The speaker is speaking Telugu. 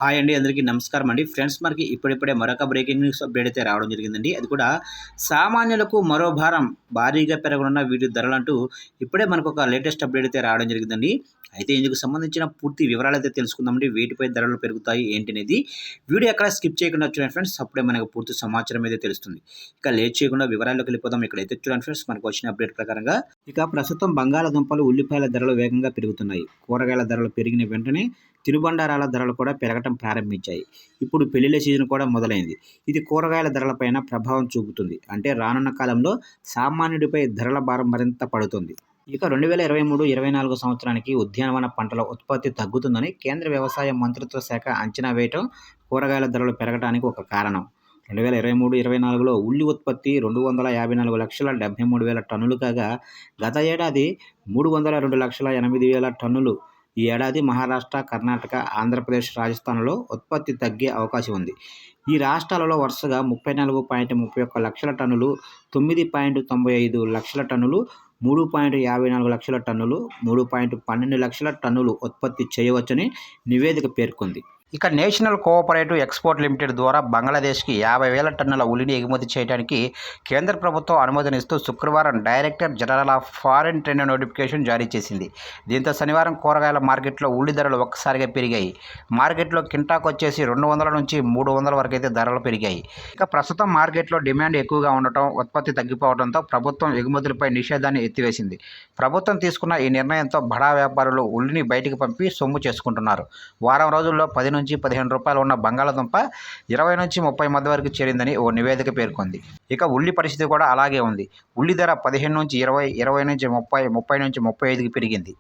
హాయ్ అండి, అందరికీ నమస్కారం అండి. ఫ్రెండ్స్, మనకి ఇప్పుడిప్పుడే మరొక బ్రేకింగ్ న్యూస్ అప్డేట్ అయితే రావడం జరిగిందండి. అది కూడా సామాన్యులకు మరో భారం, భారీగా పెరగనున్న వీటి ధరలంటూ ఇప్పుడే మనకు ఒక లేటెస్ట్ అప్డేట్ అయితే రావడం జరిగిందండి. అయితే ఇందుకు సంబంధించిన పూర్తి వివరాలు అయితే తెలుసుకుందామండి. వేటిపై ధరలు పెరుగుతాయి ఏంటి అనేది వీడియో ఎక్కడ స్కిప్ చేయకుండా చూడండి ఫ్రెండ్స్. అప్పుడే మనకు పూర్తి సమాచారం అయితే తెలుస్తుంది. ఇక లేట్ చేయకుండా వివరాల్లోకి వెళ్ళిపోదాం. ఇక్కడైతే చూడండి ఫ్రెండ్స్, మనకు వచ్చిన అప్డేట్ ప్రకారంగా ఇక ప్రస్తుతం బంగాళాదుంపలు, ఉల్లిపాయల ధరలు వేగంగా పెరుగుతున్నాయి. కూరగాయల ధరలు పెరిగిన వెంటనే తినుబండారాల ధరలు కూడా పెరగటం ప్రారంభించాయి. ఇప్పుడు పెళ్లిళ్ల సీజన్ కూడా మొదలైంది. ఇది కూరగాయల ధరలపైన ప్రభావం చూపుతుంది. అంటే రానున్న కాలంలో సామాన్యుడిపై ధరల భారం మరింత పడుతుంది. ఇక 2023-24 సంవత్సరానికి ఉద్యానవన పంటల ఉత్పత్తి తగ్గుతుందని కేంద్ర వ్యవసాయ మంత్రిత్వ శాఖ అంచనా వేయటం కూరగాయల ధరలు పెరగడానికి ఒక కారణం. 2023-24లో ఉల్లి ఉత్పత్తి 254,73,000 టన్నులు కాగా, గత ఏడాది 302,08,000 టన్నులు. ఈ ఏడాది మహారాష్ట్ర, కర్ణాటక, ఆంధ్రప్రదేశ్, రాజస్థాన్లో ఉత్పత్తి తగ్గే అవకాశం ఉంది. ఈ రాష్ట్రాలలో వరుసగా 34.31 లక్షల టన్నులు, 9.95 లక్షల టన్నులు, 3.54 లక్షల టన్నులు, 3.12 లక్షల టన్నులు ఉత్పత్తి చేయవచ్చని నివేదిక పేర్కొంది. ఇక నేషనల్ కోఆపరేటివ్ ఎక్స్పోర్ట్ లిమిటెడ్ ద్వారా బంగ్లాదేశ్కి 50,000 టన్నుల ఉల్లిని ఎగుమతి చేయడానికి కేంద్ర ప్రభుత్వం అనుమతినిస్తూ శుక్రవారం director general of foreign trade notification జారీ చేసింది. దీంతో శనివారం కూరగాయల మార్కెట్లో ఉల్లి ధరలు ఒక్కసారిగా పెరిగాయి. మార్కెట్లో కింటాకు వచ్చేసి 200 నుంచి 300 వరకు అయితే ధరలు పెరిగాయి. ఇక ప్రస్తుతం మార్కెట్లో డిమాండ్ ఎక్కువగా ఉండటం, ఉత్పత్తి తగ్గిపోవడంతో ప్రభుత్వం ఎగుమతులపై నిషేధాన్ని ఎత్తివేసింది. ప్రభుత్వం తీసుకున్న ఈ నిర్ణయంతో బడా వ్యాపారులు ఉల్లిని బయటికి పంపి సొమ్ము చేసుకుంటున్నారు. వారం రోజుల్లో 10 నుంచి 15 రూపాయలు ఉన్న బంగాళాదుంప 20 నుంచి 30 మధ్య వరకు చేరిందని ఓ నివేదిక పేర్కొంది. ఇక ఉల్లి పరిస్థితి కూడా అలాగే ఉంది. ఉల్లి ధర 15 నుంచి 20, 20 నుంచి 30, 30 నుంచి 35కి పెరిగింది.